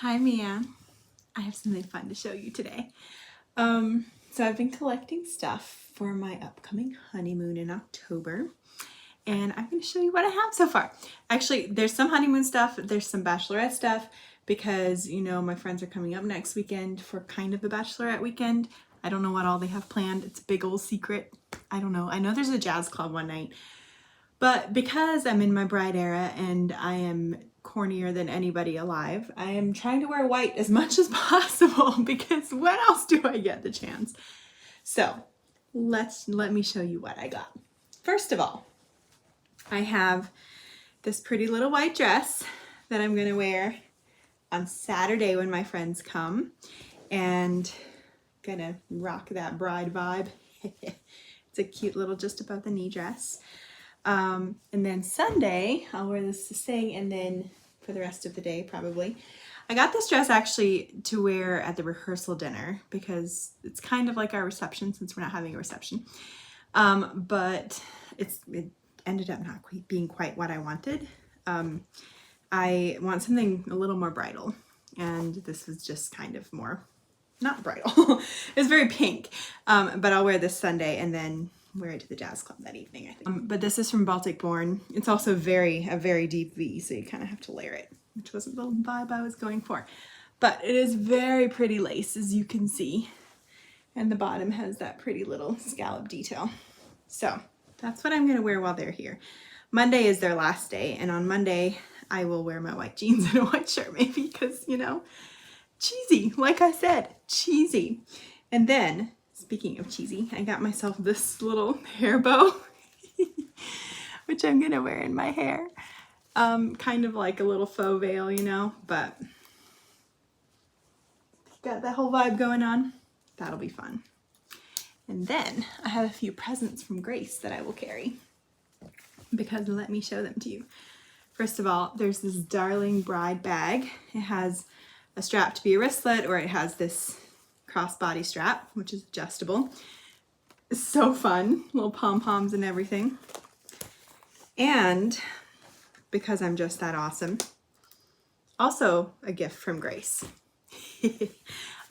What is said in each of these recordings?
Hi Mia, I have something fun to show you today. So I've been collecting stuff for my upcoming honeymoon in October, and I'm going to show you what I have so far. Actually, there's some honeymoon stuff, there's some bachelorette stuff, because you know my friends are coming up next weekend for kind of a bachelorette weekend. I don't know what all they have planned. It's a big old secret. I don't know. I know there's a jazz club one night. But because I'm in my bride era and I am cornier than anybody alive, I am trying to wear white as much as possible because when else do I get the chance? So let me show you what I got. First of all, I have this pretty little white dress that I'm gonna wear on Saturday when my friends come, and gonna rock that bride vibe. It's a cute little just above the knee dress. And then Sunday, I'll wear this to sing, and then for the rest of the day, probably. I got this dress actually to wear at the rehearsal dinner because it's kind of like our reception since we're not having a reception. But it ended up not being quite what I wanted. I want something a little more bridal, and this was just kind of more, not bridal. It's very pink, but I'll wear this Sunday and then wear it to the jazz club that evening, I think. But this is from Baltic Born. It's also a very deep V, so you kind of have to layer it, which wasn't the vibe I was going for. But it is very pretty lace, as you can see. And the bottom has that pretty little scallop detail. So that's what I'm gonna wear while they're here. Monday is their last day, and on Monday, I will wear my white jeans and a white shirt maybe, because, you know, cheesy, like I said, cheesy. And then, speaking of cheesy, I got myself this little hair bow, which I'm gonna wear in my hair. Kind of like a little faux veil, you know, but got that whole vibe going on. That'll be fun. And then I have a few presents from Grace that I will carry, because let me show them to you. First of all, there's this darling bride bag. It has a strap to be a wristlet, or it has this crossbody strap, which is adjustable. It's so fun, little pom-poms and everything. And because I'm just that awesome, also a gift from Grace.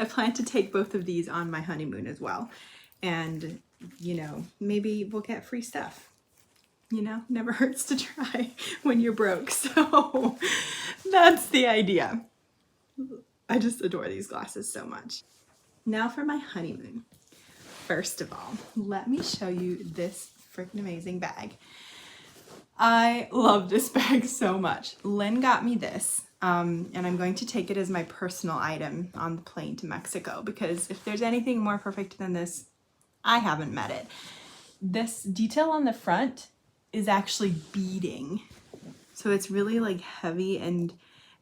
I plan to take both of these on my honeymoon as well. And, you know, maybe we'll get free stuff. You know, never hurts to try when you're broke. So that's the idea. I just adore these glasses so much. Now for my honeymoon. First of all, let me show you this freaking amazing bag. I love this bag so much. Lynn got me this, and I'm going to take it as my personal item on the plane to Mexico, because if there's anything more perfect than this, I haven't met it. This detail on the front is actually beading. So it's really like heavy and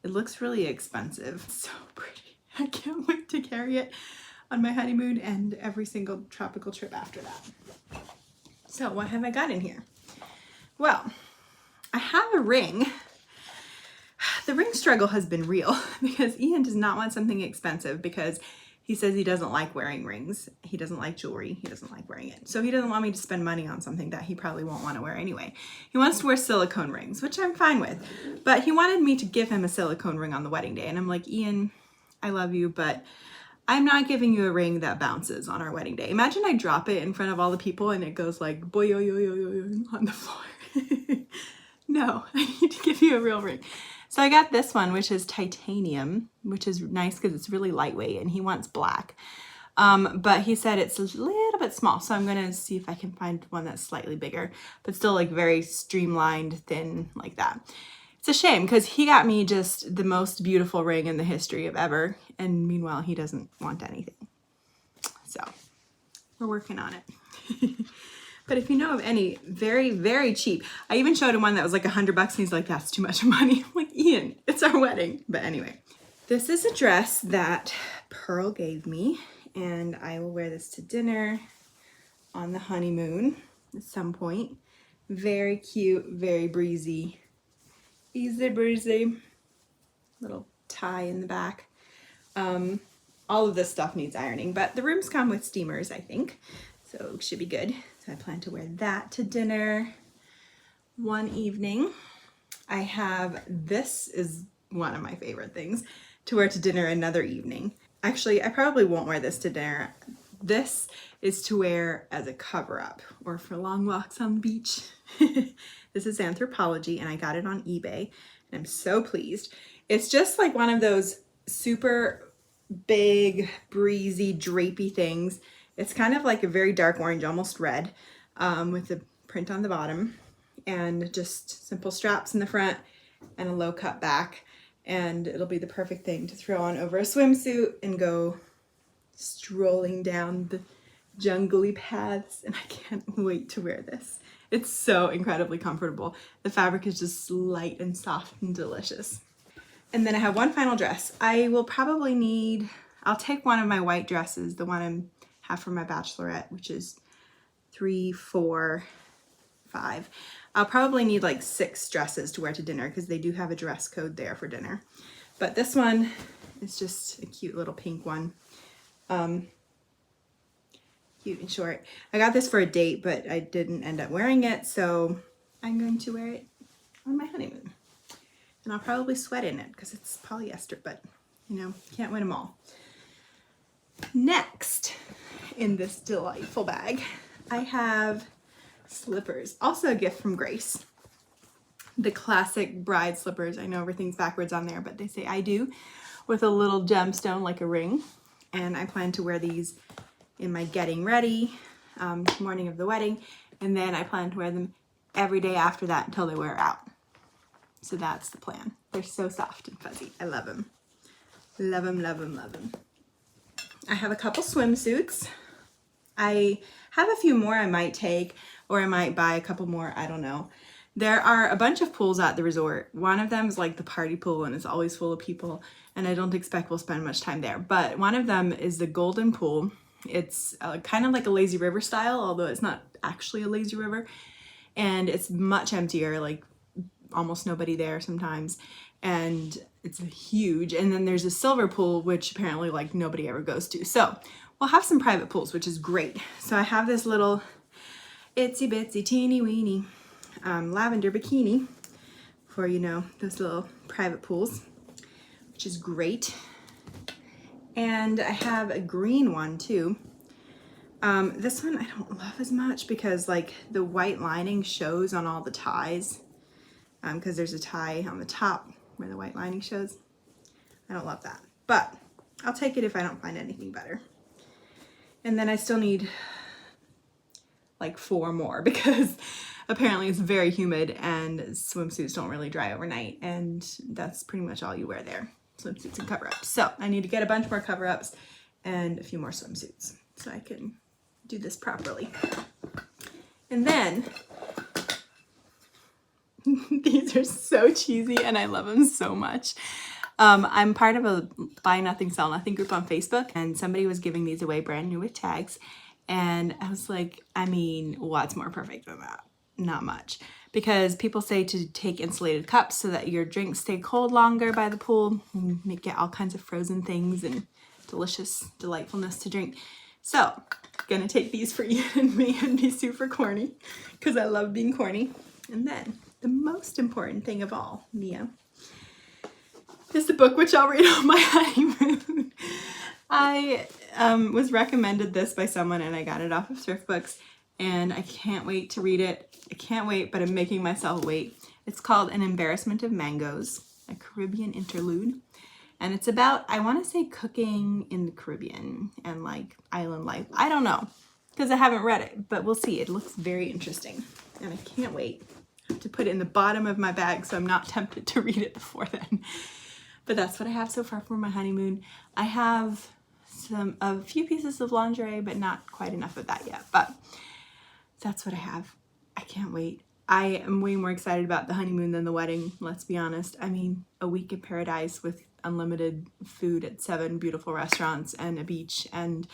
it looks really expensive. So pretty. I can't wait to carry it on my honeymoon and every single tropical trip after that. So what have I got in here? Well, I have a ring. The ring struggle has been real because Ian does not want something expensive because he says he doesn't like wearing rings. He doesn't like jewelry. He doesn't like wearing it. So he doesn't want me to spend money on something that he probably won't want to wear anyway. He wants to wear silicone rings, which I'm fine with. But he wanted me to give him a silicone ring on the wedding day. And I'm like, Ian, I love you, but I'm not giving you a ring that bounces on our wedding day. Imagine I drop it in front of all the people and it goes like boy yo yo yo yo yo on the floor. No, I need to give you a real ring. So I got this one, which is titanium, which is nice because it's really lightweight, and he wants black. But he said it's a little bit small, so I'm gonna see if I can find one that's slightly bigger, but still like very streamlined, thin, like that. It's a shame because he got me just the most beautiful ring in the history of ever, and meanwhile he doesn't want anything. So we're working on it. But if you know of any very cheap, I even showed him one that was like $100 and he's like, that's too much money. I'm like, Ian, it's our wedding. But anyway, this is a dress that Pearl gave me, and I will wear this to dinner on the honeymoon at some point. Very cute, very breezy. Easy breezy. Little tie in the back. All of this stuff needs ironing, but the rooms come with steamers, I think. So it should be good. So I plan to wear that to dinner one evening. I have, this is one of my favorite things. to wear to dinner another evening. Actually, I probably won't wear this to dinner. This is to wear as a cover-up or for long walks on the beach. This is Anthropology and I got it on eBay and I'm so pleased. It's just like one of those super big, breezy, drapey things. It's kind of like a very dark orange, almost red, with the print on the bottom and just simple straps in the front and a low cut back. And it'll be the perfect thing to throw on over a swimsuit and go strolling down the jungly paths. And I can't wait to wear this. It's so incredibly comfortable. The fabric is just light and soft and delicious. And then I have one final dress. I will probably need, I'll take one of my white dresses, the one I have for my bachelorette, which is 3, 4, 5. I'll probably need like 6 dresses to wear to dinner because they do have a dress code there for dinner. But this one is just a cute little pink one. Cute and short. I got this for a date, but I didn't end up wearing it, so I'm going to wear it on my honeymoon. And I'll probably sweat in it because it's polyester, but you know, can't win them all. Next, in this delightful bag, I have slippers, also a gift from Grace. The classic bride slippers. I know everything's backwards on there, but they say I do, with a little gemstone like a ring. And I plan to wear these in my getting ready morning of the wedding, and then I plan to wear them every day after that until they wear out. So that's the plan. They're so soft and fuzzy. I love them. Love them, love them, love them. I have a couple swimsuits. I have a few more I might take, or I might buy a couple more, I don't know. There are a bunch of pools at the resort. One of them is like the party pool and it's always full of people, and I don't expect we'll spend much time there. But one of them is the Golden Pool. It's kind of like a lazy river style, although it's not actually a lazy river. And it's much emptier, like almost nobody there sometimes. And it's huge. And then there's a silver pool, which apparently like nobody ever goes to. So we'll have some private pools, which is great. So I have this little itsy bitsy teeny weeny lavender bikini for, you know, those little private pools, which is great. And I have a green one too. This one I don't love as much because like the white lining shows on all the ties, because there's a tie on the top where the white lining shows. I don't love that, but I'll take it if I don't find anything better. And then I still need like 4 more because apparently it's very humid and swimsuits don't really dry overnight, and that's pretty much all you wear there. Swimsuits and cover-ups. So I need to get a bunch more cover-ups and a few more swimsuits so I can do this properly. And then these are so cheesy and I love them so much. I'm part of a buy nothing, sell nothing group on Facebook, and somebody was giving these away brand new with tags. And I was like, I mean, what's more perfect than that? Not much. Because people say to take insulated cups so that your drinks stay cold longer by the pool and get all kinds of frozen things and delicious delightfulness to drink. So, gonna take these for you and me and be super corny because I love being corny. And then the most important thing of all, Mia, is the book which I'll read on my honeymoon. I was recommended this by someone and I got it off of Thrift Books, and I can't wait to read it. I can't wait, but I'm making myself wait. It's called An Embarrassment of Mangoes, a Caribbean interlude. And it's about, I want to say, cooking in the Caribbean and like island life. I don't know because I haven't read it, but we'll see. It looks very interesting and I can't wait. I have to put it in the bottom of my bag so I'm not tempted to read it before then. But that's what I have so far for my honeymoon. I have a few pieces of lingerie, but not quite enough of that yet. But that's what I have. I can't wait. I am way more excited about the honeymoon than the wedding, let's be honest. I mean, a week in paradise with unlimited food at 7 beautiful restaurants and a beach and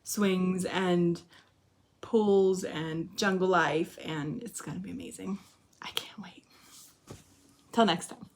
swings and pools and jungle life, and it's gonna be amazing. I can't wait. Till next time.